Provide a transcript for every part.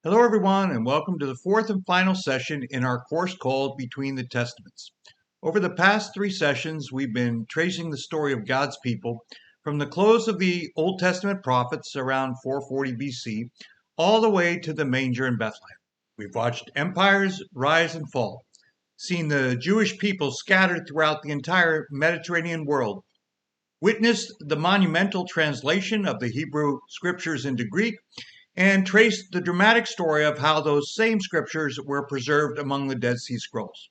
Hello, everyone, and welcome to the fourth and final session in our course called Between the Testaments. Over the past three sessions, we've been tracing the story of God's people from the close of the Old Testament prophets around 440 BC all the way to the manger in Bethlehem. We've watched empires rise and fall, seen the Jewish people scattered throughout the entire Mediterranean world, witnessed the monumental translation of the Hebrew scriptures into Greek, and traced the dramatic story of how those same scriptures were preserved among the Dead Sea Scrolls.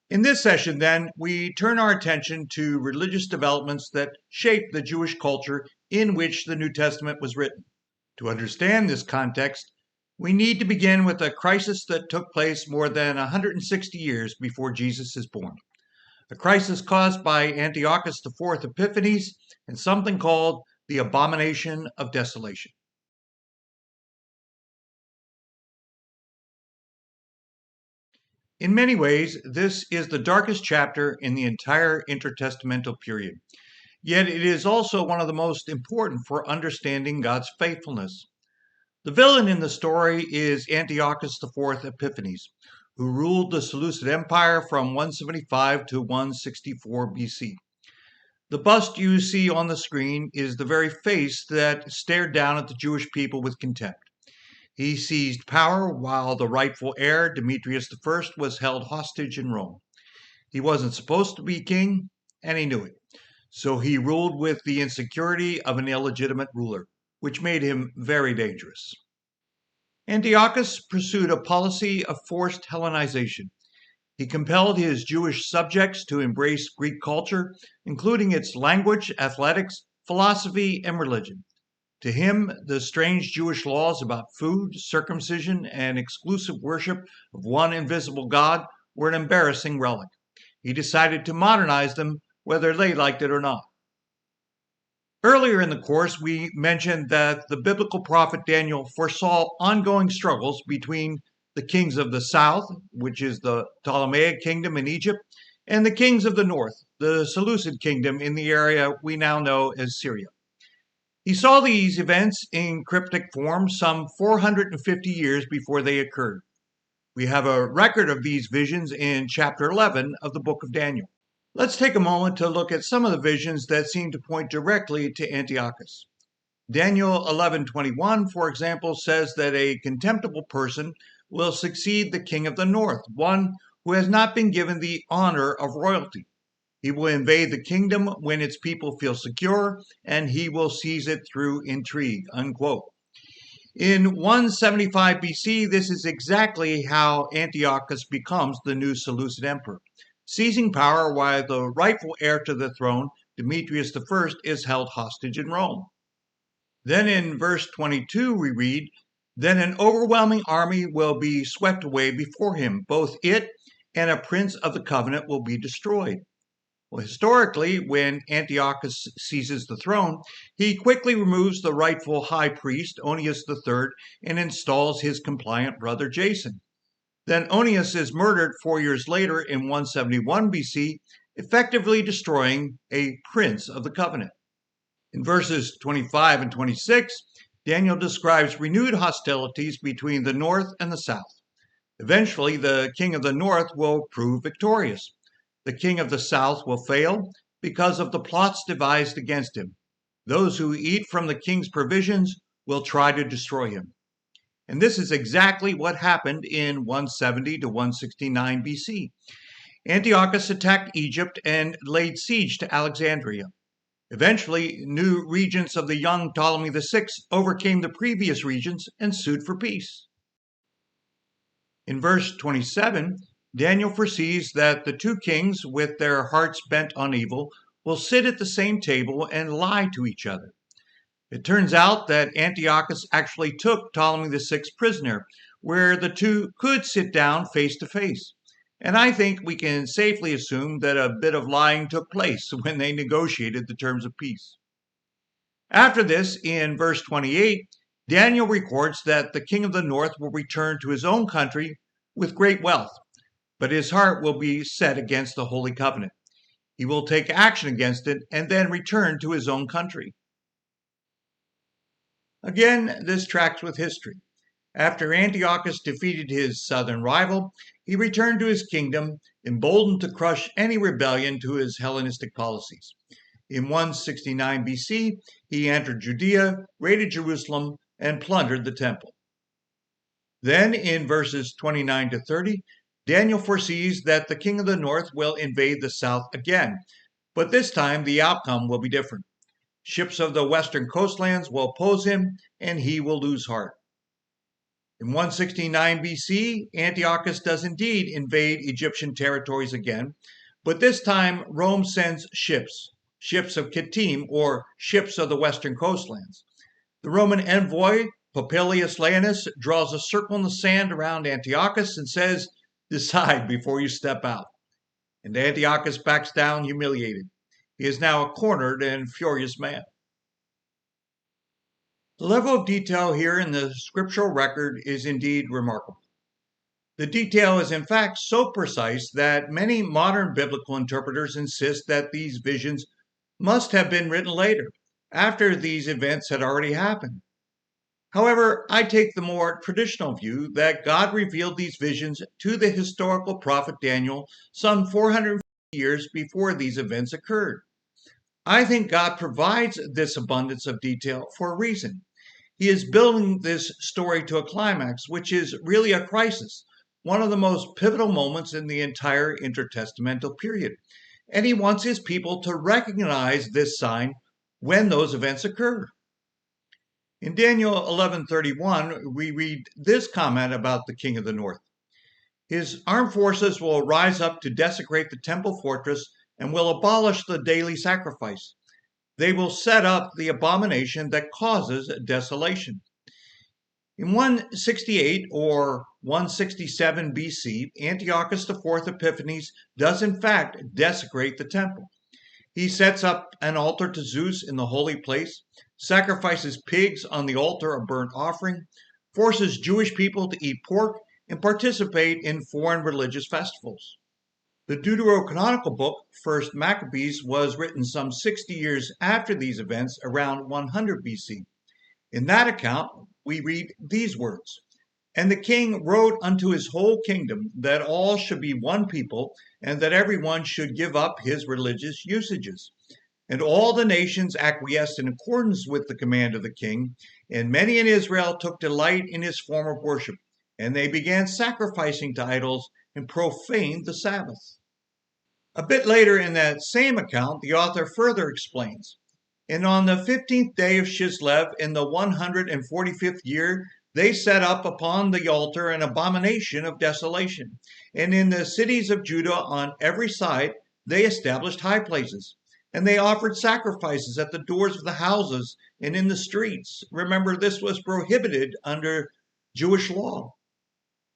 In this session, then, we turn our attention to religious developments that shaped the Jewish culture in which the New Testament was written. To understand this context, we need to begin with a crisis that took place more than 160 years before Jesus is born. A crisis caused by Antiochus IV Epiphanes and something called the Abomination of Desolation. In many ways, this is the darkest chapter in the entire intertestamental period. Yet it is also one of the most important for understanding God's faithfulness. The villain in the story is Antiochus IV Epiphanes, who ruled the Seleucid Empire from 175 to 164 BC. The bust you see on the screen is the very face that stared down at the Jewish people with contempt. He seized power while the rightful heir, Demetrius I, was held hostage in Rome. He wasn't supposed to be king, and he knew it. So he ruled with the insecurity of an illegitimate ruler, which made him very dangerous. Antiochus pursued a policy of forced Hellenization. He compelled his Jewish subjects to embrace Greek culture, including its language, athletics, philosophy, and religion. To him, the strange Jewish laws about food, circumcision, and exclusive worship of one invisible God were an embarrassing relic. He decided to modernize them, whether they liked it or not. Earlier in the course, we mentioned that the biblical prophet Daniel foresaw ongoing struggles between the kings of the south, which is the Ptolemaic kingdom in Egypt, and the kings of the north, the Seleucid kingdom in the area we now know as Syria. He saw these events in cryptic form some 450 years before they occurred. We have a record of these visions in chapter 11 of the book of Daniel. Let's take a moment to look at some of the visions that seem to point directly to Antiochus. Daniel 11:21, for example, says that a contemptible person will succeed the king of the north, one who has not been given the honor of royalty. He will invade the kingdom when its people feel secure, and he will seize it through intrigue, unquote. In 175 BC, this is exactly how Antiochus becomes the new Seleucid emperor, seizing power while the rightful heir to the throne, Demetrius I, is held hostage in Rome. Then in verse 22 we read, "Then an overwhelming army will be swept away before him, both it and a prince of the covenant will be destroyed." Well, historically, when Antiochus seizes the throne, he quickly removes the rightful high priest, Onias III, and installs his compliant brother Jason. Then Onias is murdered 4 years later in 171 BC, effectively destroying a prince of the covenant. In verses 25 and 26, Daniel describes renewed hostilities between the north and the south. Eventually, the king of the north will prove victorious. The king of the south will fail because of the plots devised against him. Those who eat from the king's provisions will try to destroy him. And this is exactly what happened in 170 to 169 BC. Antiochus attacked Egypt and laid siege to Alexandria. Eventually, new regents of the young Ptolemy VI overcame the previous regents and sued for peace. In verse 27, Daniel foresees that the two kings, with their hearts bent on evil, will sit at the same table and lie to each other. It turns out that Antiochus actually took Ptolemy VI prisoner, where the two could sit down face to face. And I think we can safely assume that a bit of lying took place when they negotiated the terms of peace. After this, in verse 28, Daniel records that the king of the north will return to his own country with great wealth, but his heart will be set against the Holy Covenant. He will take action against it and then return to his own country. Again, this tracks with history. After Antiochus defeated his southern rival, he returned to his kingdom, emboldened to crush any rebellion to his Hellenistic policies. In 169 BC, he entered Judea, raided Jerusalem, and plundered the temple. Then, in verses 29 to 30, Daniel foresees that the king of the north will invade the south again, but this time the outcome will be different. Ships of the western coastlands will oppose him, and he will lose heart. In 169 BC, Antiochus does indeed invade Egyptian territories again, but this time Rome sends ships of Kittim, or ships of the western coastlands. The Roman envoy, Popilius Laenas, draws a circle in the sand around Antiochus and says, "Decide before you step out." And Antiochus backs down humiliated. He is now a cornered and furious man. The level of detail here in the scriptural record is indeed remarkable. The detail is in fact so precise that many modern biblical interpreters insist that these visions must have been written later, after these events had already happened. However, I take the more traditional view that God revealed these visions to the historical prophet Daniel some 450 years before these events occurred. I think God provides this abundance of detail for a reason. He is building this story to a climax, which is really a crisis, one of the most pivotal moments in the entire intertestamental period. And he wants his people to recognize this sign when those events occur. In Daniel 11:31, we read this comment about the king of the north. His armed forces will rise up to desecrate the temple fortress and will abolish the daily sacrifice. They will set up the abomination that causes desolation. In 168 or 167 BC, Antiochus IV Epiphanes does in fact desecrate the temple. He sets up an altar to Zeus in the holy place, sacrifices pigs on the altar of burnt offering, forces Jewish people to eat pork, and participate in foreign religious festivals. The Deuterocanonical book, First Maccabees, was written some 60 years after these events, around 100 BC. In that account, we read these words, "And the king wrote unto his whole kingdom that all should be one people, and that everyone should give up his religious usages. And all the nations acquiesced in accordance with the command of the king, and many in Israel took delight in his form of worship, and they began sacrificing to idols and profaned the Sabbath." A bit later in that same account, the author further explains, "And on the 15th day of Chislev, in the 145th year, they set up upon the altar an abomination of desolation. And in the cities of Judah on every side, they established high places. And they offered sacrifices at the doors of the houses and in the streets." Remember, this was prohibited under Jewish law.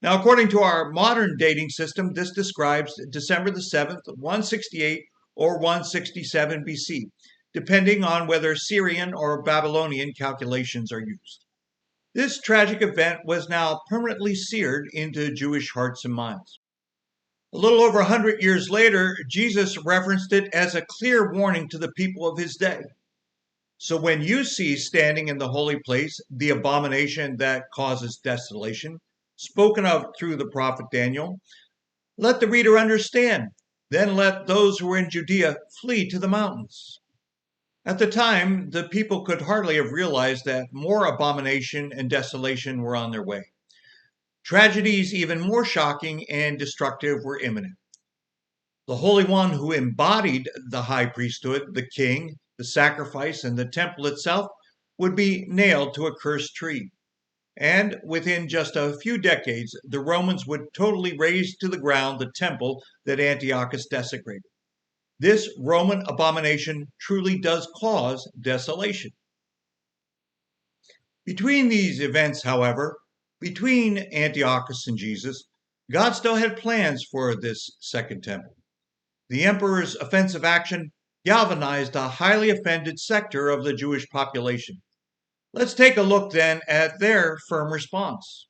Now, according to our modern dating system, this describes December the 7th, 168 or 167 BC, depending on whether Syrian or Babylonian calculations are used. This tragic event was now permanently seared into Jewish hearts and minds. A little over 100 years later, Jesus referenced it as a clear warning to the people of his day. "So when you see standing in the holy place the abomination that causes desolation, spoken of through the prophet Daniel, let the reader understand. Then let those who are in Judea flee to the mountains." At the time, the people could hardly have realized that more abomination and desolation were on their way. Tragedies even more shocking and destructive were imminent. The Holy One who embodied the high priesthood, the king, the sacrifice, and the temple itself would be nailed to a cursed tree. And within just a few decades, the Romans would totally raze to the ground the temple that Antiochus desecrated. This Roman abomination truly does cause desolation. Between these events, however, between Antiochus and Jesus, God still had plans for this Second Temple. The emperor's offensive action galvanized a highly offended sector of the Jewish population. Let's take a look then at their firm response.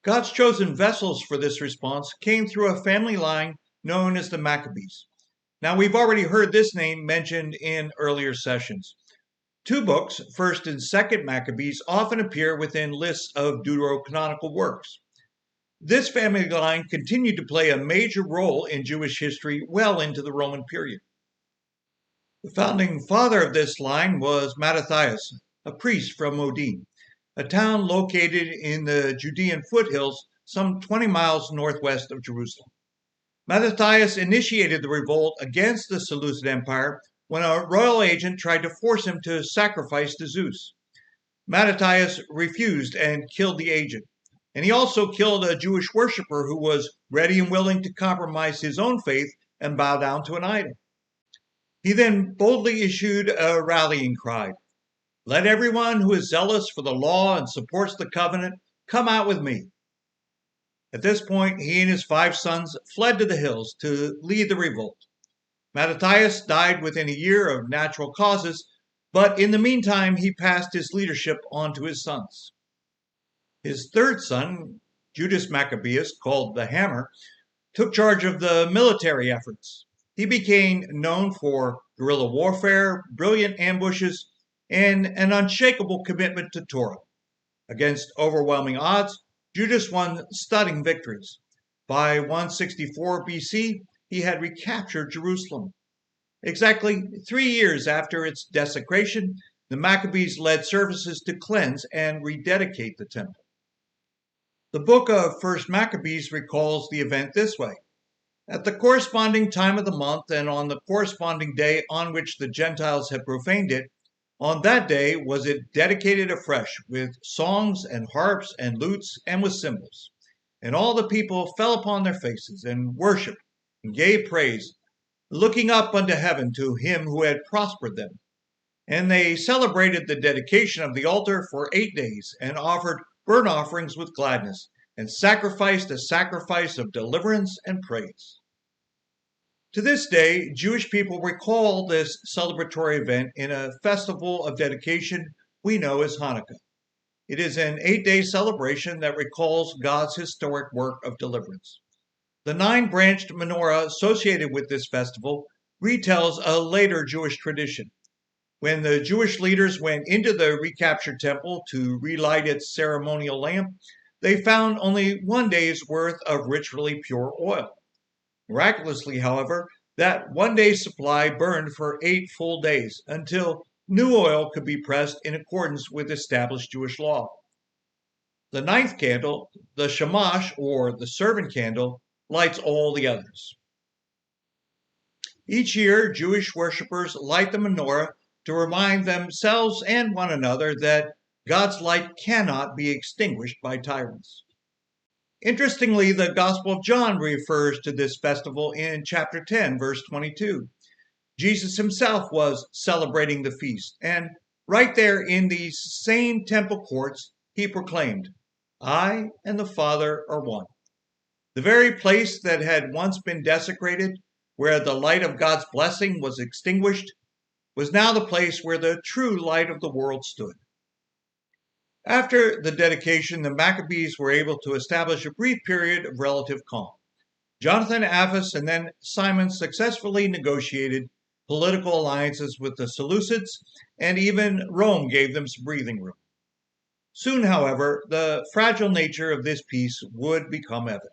God's chosen vessels for this response came through a family line known as the Maccabees. Now, we've already heard this name mentioned in earlier sessions. Two books, 1st and 2nd Maccabees, often appear within lists of deuterocanonical works. This family line continued to play a major role in Jewish history well into the Roman period. The founding father of this line was Mattathias, a priest from Modin, a town located in the Judean foothills some 20 miles northwest of Jerusalem. Mattathias initiated the revolt against the Seleucid Empire when a royal agent tried to force him to sacrifice to Zeus. Mattathias refused and killed the agent, and he also killed a Jewish worshiper who was ready and willing to compromise his own faith and bow down to an idol. He then boldly issued a rallying cry: "Let everyone who is zealous for the law and supports the covenant come out with me." At this point, he and his 5 sons fled to the hills to lead the revolt. Mattathias died within a year of natural causes, but in the meantime, he passed his leadership on to his sons. His 3rd son, Judas Maccabeus, called the Hammer, took charge of the military efforts. He became known for guerrilla warfare, brilliant ambushes, and an unshakable commitment to Torah. Against overwhelming odds, Judas won stunning victories. By 164 BC, he had recaptured Jerusalem. Exactly 3 years after its desecration, the Maccabees led services to cleanse and rededicate the temple. The book of 1st Maccabees recalls the event this way: "At the corresponding time of the month and on the corresponding day on which the Gentiles had profaned it, on that day was it dedicated afresh with songs and harps and lutes and with cymbals. And all the people fell upon their faces and worshipped and gave praise, looking up unto heaven to him who had prospered them. And they celebrated the dedication of the altar for 8 days and offered burnt offerings with gladness and sacrificed a sacrifice of deliverance and praise." To this day, Jewish people recall this celebratory event in a festival of dedication we know as Hanukkah. It is an 8-day celebration that recalls God's historic work of deliverance. The 9-branched menorah associated with this festival retells a later Jewish tradition. When the Jewish leaders went into the recaptured temple to relight its ceremonial lamp, they found only 1 day's worth of ritually pure oil. Miraculously, however, that 1 day's supply burned for 8 full days until new oil could be pressed in accordance with established Jewish law. The 9th candle, the shamash or the servant candle, lights all the others. Each year, Jewish worshippers light the menorah to remind themselves and one another that God's light cannot be extinguished by tyrants. Interestingly, the Gospel of John refers to this festival in chapter 10, verse 22. Jesus himself was celebrating the feast, and right there in these same temple courts, he proclaimed, "I and the Father are one." The very place that had once been desecrated, where the light of God's blessing was extinguished, was now the place where the true light of the world stood. After the dedication, the Maccabees were able to establish a brief period of relative calm. Jonathan, Aphas, and then Simon successfully negotiated political alliances with the Seleucids, and even Rome gave them some breathing room. Soon, however, the fragile nature of this peace would become evident.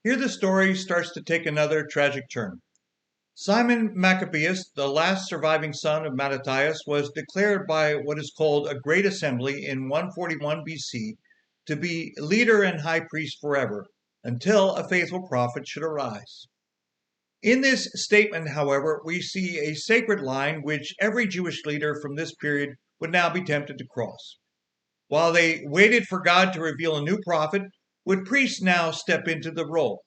Here the story starts to take another tragic turn. Simon Maccabeus, the last surviving son of Mattathias, was declared by what is called a Great Assembly in 141 BC to be leader and high priest forever, until a faithful prophet should arise. In this statement, however, we see a sacred line which every Jewish leader from this period would now be tempted to cross. While they waited for God to reveal a new prophet, would priests now step into the role?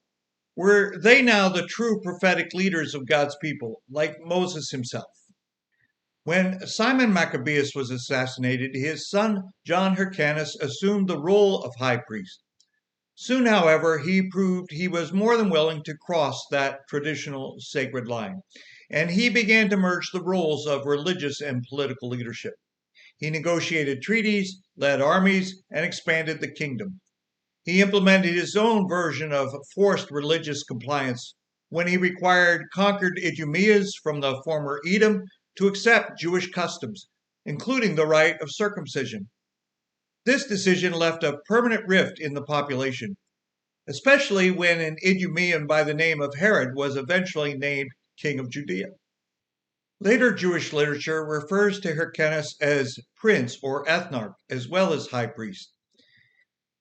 Were they now the true prophetic leaders of God's people, like Moses himself? When Simon Maccabeus was assassinated, his son John Hyrcanus assumed the role of high priest. Soon, however, he proved he was more than willing to cross that traditional sacred line, and he began to merge the roles of religious and political leadership. He negotiated treaties, led armies, and expanded the kingdom. He implemented his own version of forced religious compliance, when he required conquered Idumeans from the former Edom to accept Jewish customs, including the rite of circumcision. This decision left a permanent rift in the population, especially when an Idumean by the name of Herod was eventually named king of Judea. Later Jewish literature refers to Hyrcanus as prince or ethnarch, as well as high priest.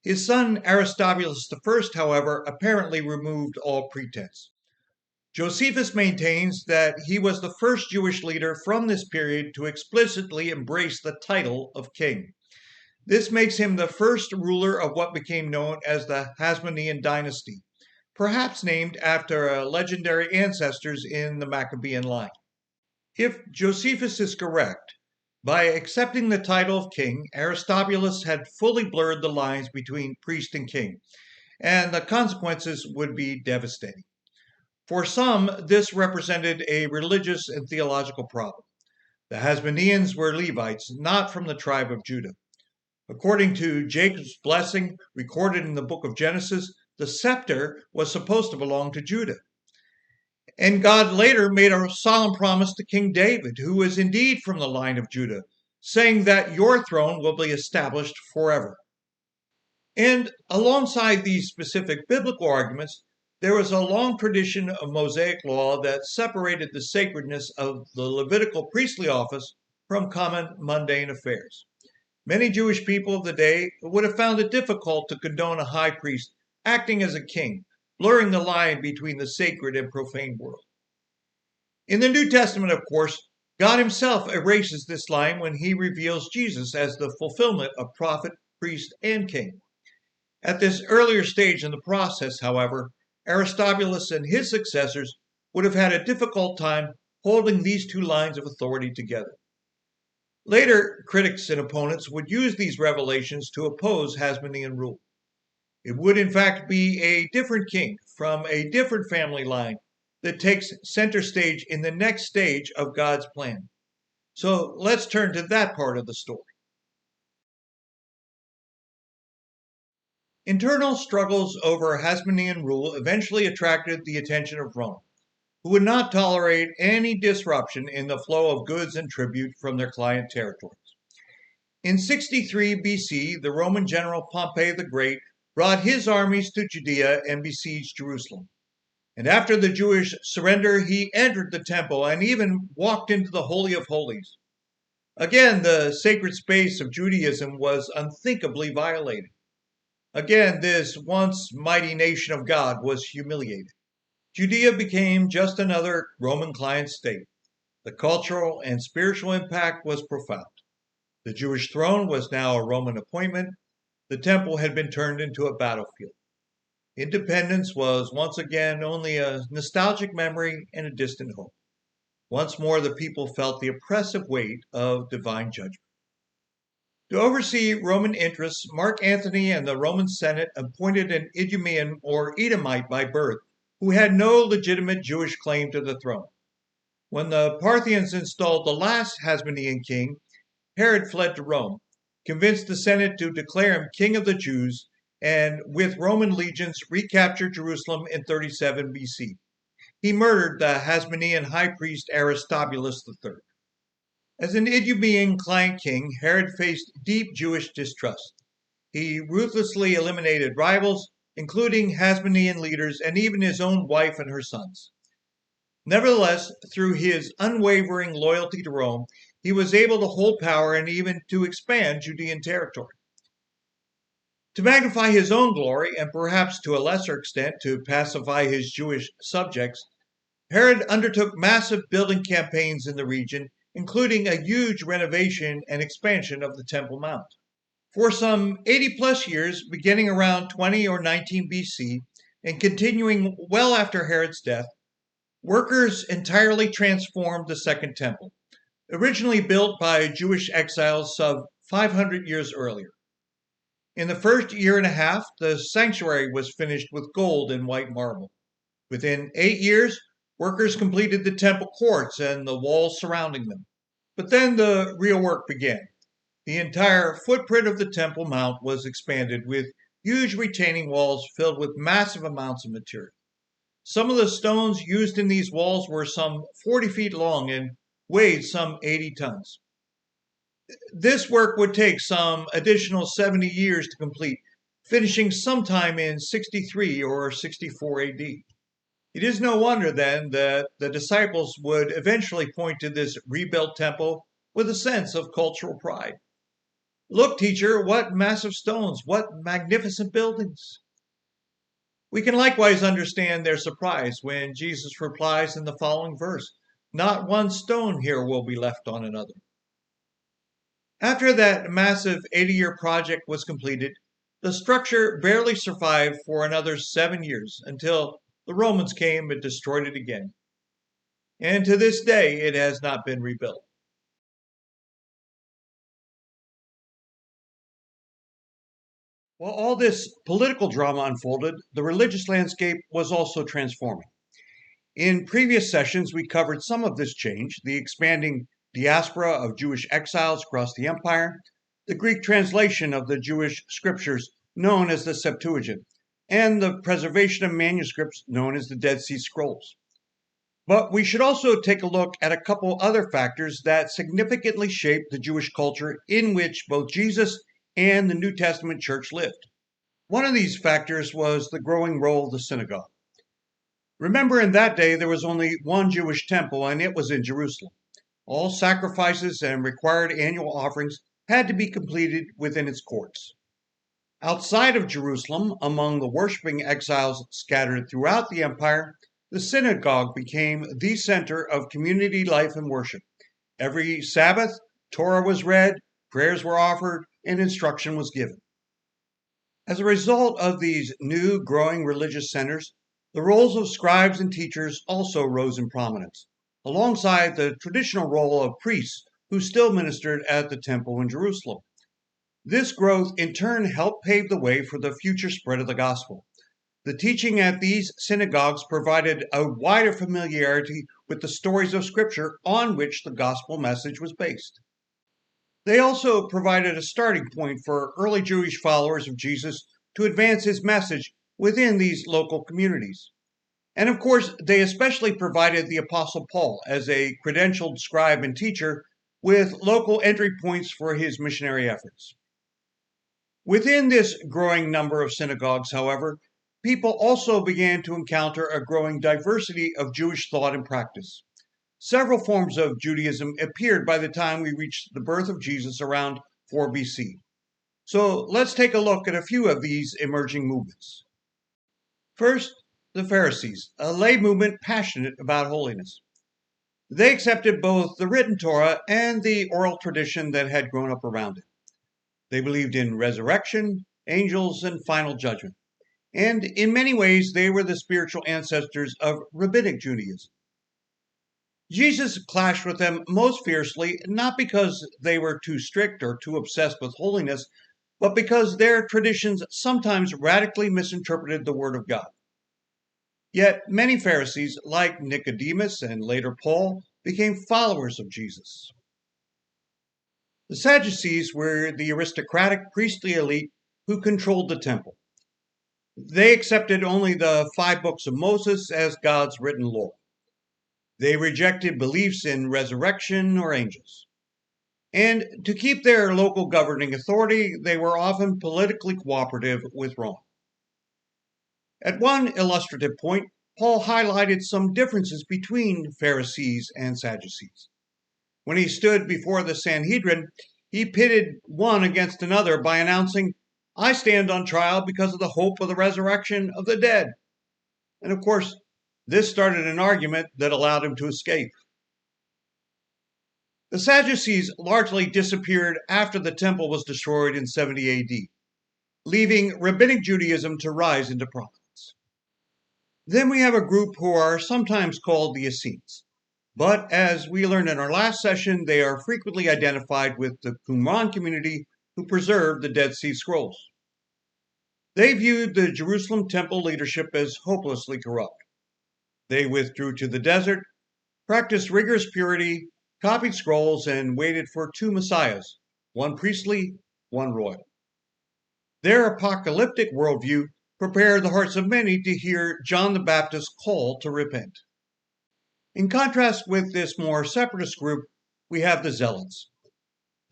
His son Aristobulus I, however, apparently removed all pretense. Josephus maintains that he was the first Jewish leader from this period to explicitly embrace the title of king. This makes him the first ruler of what became known as the Hasmonean dynasty, perhaps named after legendary ancestors in the Maccabean line. If Josephus is correct, by accepting the title of king, Aristobulus had fully blurred the lines between priest and king, and the consequences would be devastating. For some, this represented a religious and theological problem. The Hasmoneans were Levites, not from the tribe of Judah. According to Jacob's blessing recorded in the book of Genesis, the scepter was supposed to belong to Judah. And God later made a solemn promise to King David, who is indeed from the line of Judah, saying that your throne will be established forever. And alongside these specific biblical arguments, there was a long tradition of Mosaic law that separated the sacredness of the Levitical priestly office from common mundane affairs. Many Jewish people of the day would have found it difficult to condone a high priest acting as a king, blurring the line between the sacred and profane world. In the New Testament, of course, God himself erases this line when he reveals Jesus as the fulfillment of prophet, priest, and king. At this earlier stage in the process, however, Aristobulus and his successors would have had a difficult time holding these two lines of authority together. Later, critics and opponents would use these revelations to oppose Hasmonean rule. It would in fact be a different king from a different family line that takes center stage in the next stage of God's plan. So let's turn to that part of the story. Internal struggles over Hasmonean rule eventually attracted the attention of Rome, who would not tolerate any disruption in the flow of goods and tribute from their client territories. In 63 BC, the Roman general Pompey the Great brought his armies to Judea and besieged Jerusalem. And after the Jewish surrender, he entered the temple and even walked into the Holy of Holies. Again, the sacred space of Judaism was unthinkably violated. Again, this once mighty nation of God was humiliated. Judea became just another Roman client state. The cultural and spiritual impact was profound. The Jewish throne was now a Roman appointment. The temple had been turned into a battlefield. Independence was once again only a nostalgic memory and a distant hope. Once more, the people felt the oppressive weight of divine judgment. To oversee Roman interests, Mark Antony and the Roman Senate appointed an Idumean or Edomite by birth, who had no legitimate Jewish claim to the throne. When the Parthians installed the last Hasmonean king, Herod fled to Rome, convinced the Senate to declare him king of the Jews, and with Roman legions recaptured Jerusalem in 37 BC. He murdered the Hasmonean high priest Aristobulus III. As an Idumean client king, Herod faced deep Jewish distrust. He ruthlessly eliminated rivals, including Hasmonean leaders and even his own wife and her sons. Nevertheless, through his unwavering loyalty to Rome, he was able to hold power and even to expand Judean territory. To magnify his own glory, and perhaps to a lesser extent to pacify his Jewish subjects, Herod undertook massive building campaigns in the region, including a huge renovation and expansion of the Temple Mount. For some 80-plus years, beginning around 20 or 19 BC, and continuing well after Herod's death, workers entirely transformed the Second Temple, originally built by Jewish exiles some 500 years earlier. In the first year and a half, the sanctuary was finished with gold and white marble. Within 8 years, workers completed the temple courts and the walls surrounding them. But then the real work began. The entire footprint of the Temple Mount was expanded with huge retaining walls filled with massive amounts of material. Some of the stones used in these walls were some 40 feet long and weighed some 80 tons. This work would take some additional 70 years to complete, finishing sometime in 63 or 64 AD. It is no wonder then that the disciples would eventually point to this rebuilt temple with a sense of cultural pride. Look, teacher, what massive stones, what magnificent buildings. We can likewise understand their surprise when Jesus replies in the following verse, "Not one stone here will be left on another." After that massive 80-year project was completed, the structure barely survived for another 7 years until the Romans came and destroyed it again. And to this day, it has not been rebuilt. While all this political drama unfolded, the religious landscape was also transforming. In previous sessions, we covered some of this change, the expanding diaspora of Jewish exiles across the empire, the Greek translation of the Jewish scriptures known as the Septuagint, and the preservation of manuscripts known as the Dead Sea Scrolls. But we should also take a look at a couple other factors that significantly shaped the Jewish culture in which both Jesus and the New Testament church lived. One of these factors was the growing role of the synagogue. Remember, in that day, there was only one Jewish temple, and it was in Jerusalem. All sacrifices and required annual offerings had to be completed within its courts. Outside of Jerusalem, among the worshiping exiles scattered throughout the empire, the synagogue became the center of community life and worship. Every Sabbath, Torah was read, prayers were offered, and instruction was given. As a result of these new growing religious centers, the roles of scribes and teachers also rose in prominence, alongside the traditional role of priests who still ministered at the temple in Jerusalem. This growth in turn helped pave the way for the future spread of the gospel. The teaching at these synagogues provided a wider familiarity with the stories of Scripture on which the gospel message was based. They also provided a starting point for early Jewish followers of Jesus to advance his message within these local communities. And of course, they especially provided the Apostle Paul as a credentialed scribe and teacher with local entry points for his missionary efforts. Within this growing number of synagogues, however, people also began to encounter a growing diversity of Jewish thought and practice. Several forms of Judaism appeared by the time we reached the birth of Jesus around 4 BC. So let's take a look at a few of these emerging movements. First, the Pharisees, a lay movement passionate about holiness. They accepted both the written Torah and the oral tradition that had grown up around it. They believed in resurrection, angels, and final judgment. And in many ways, they were the spiritual ancestors of rabbinic Judaism. Jesus clashed with them most fiercely, not because they were too strict or too obsessed with holiness, but because their traditions sometimes radically misinterpreted the Word of God. Yet many Pharisees, like Nicodemus and later Paul, became followers of Jesus. The Sadducees were the aristocratic priestly elite who controlled the temple. They accepted only the 5 books of Moses as God's written law. They rejected beliefs in resurrection or angels. And to keep their local governing authority, they were often politically cooperative with Rome. At one illustrative point, Paul highlighted some differences between Pharisees and Sadducees. When he stood before the Sanhedrin, he pitted one against another by announcing, "I stand on trial because of the hope of the resurrection of the dead." And of course, this started an argument that allowed him to escape. The Sadducees largely disappeared after the temple was destroyed in 70 AD, leaving rabbinic Judaism to rise into prominence. Then we have a group who are sometimes called the Essenes. But as we learned in our last session, they are frequently identified with the Qumran community who preserved the Dead Sea Scrolls. They viewed the Jerusalem temple leadership as hopelessly corrupt. They withdrew to the desert, practiced rigorous purity, copied scrolls, and waited for 2 messiahs, one priestly, one royal. Their apocalyptic worldview prepared the hearts of many to hear John the Baptist's call to repent. In contrast with this more separatist group, we have the Zealots.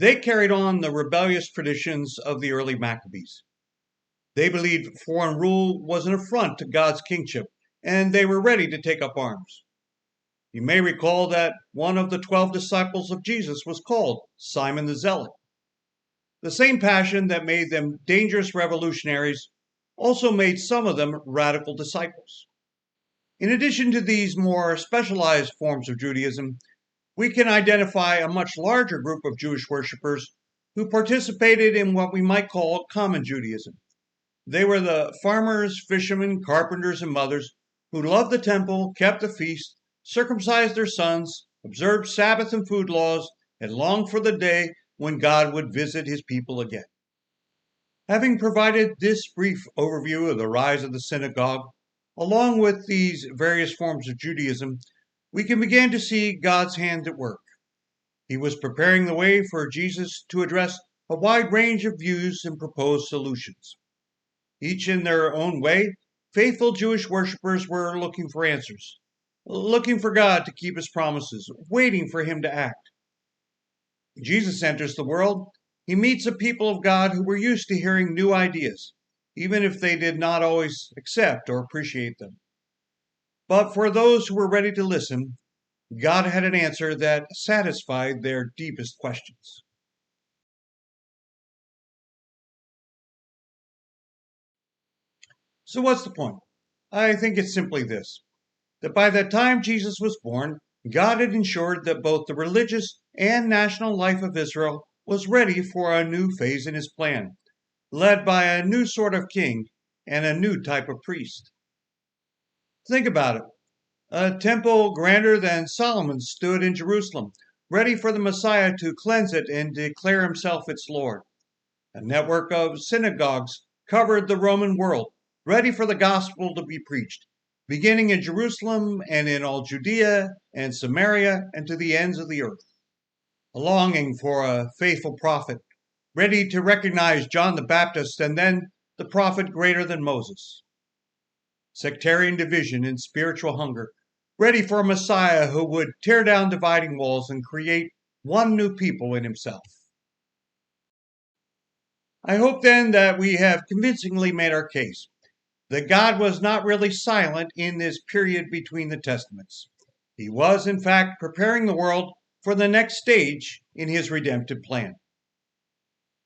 They carried on the rebellious traditions of the early Maccabees. They believed foreign rule was an affront to God's kingship, and they were ready to take up arms. You may recall that one of the 12 disciples of Jesus was called Simon the Zealot. The same passion that made them dangerous revolutionaries also made some of them radical disciples. In addition to these more specialized forms of Judaism, we can identify a much larger group of Jewish worshippers who participated in what we might call common Judaism. They were the farmers, fishermen, carpenters, and mothers who loved the temple, kept the feast, circumcised their sons, observed Sabbath and food laws, and longed for the day when God would visit his people again. Having provided this brief overview of the rise of the synagogue, along with these various forms of Judaism, we can begin to see God's hand at work. He was preparing the way for Jesus to address a wide range of views and propose solutions. Each in their own way, faithful Jewish worshippers were looking for answers, looking for God to keep his promises, waiting for him to act. Jesus enters the world. He meets a people of God who were used to hearing new ideas, even if they did not always accept or appreciate them. But for those who were ready to listen, God had an answer that satisfied their deepest questions. So what's the point? I think it's simply this, that by the time Jesus was born, God had ensured that both the religious and national life of Israel was ready for a new phase in his plan, led by a new sort of king and a new type of priest. Think about it. A temple grander than Solomon's stood in Jerusalem, ready for the Messiah to cleanse it and declare himself its Lord. A network of synagogues covered the Roman world, ready for the gospel to be preached, beginning in Jerusalem and in all Judea and Samaria and to the ends of the earth. A longing for a faithful prophet, ready to recognize John the Baptist and then the prophet greater than Moses. Sectarian division and spiritual hunger, ready for a Messiah who would tear down dividing walls and create one new people in himself. I hope then that we have convincingly made our case that God was not really silent in this period between the Testaments. He was, in fact, preparing the world for the next stage in his redemptive plan.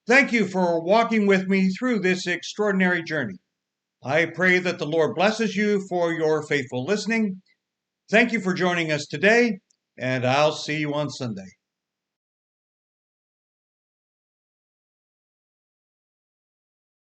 Thank you for walking with me through this extraordinary journey. I pray that the Lord blesses you for your faithful listening. Thank you for joining us today, and I'll see you on Sunday.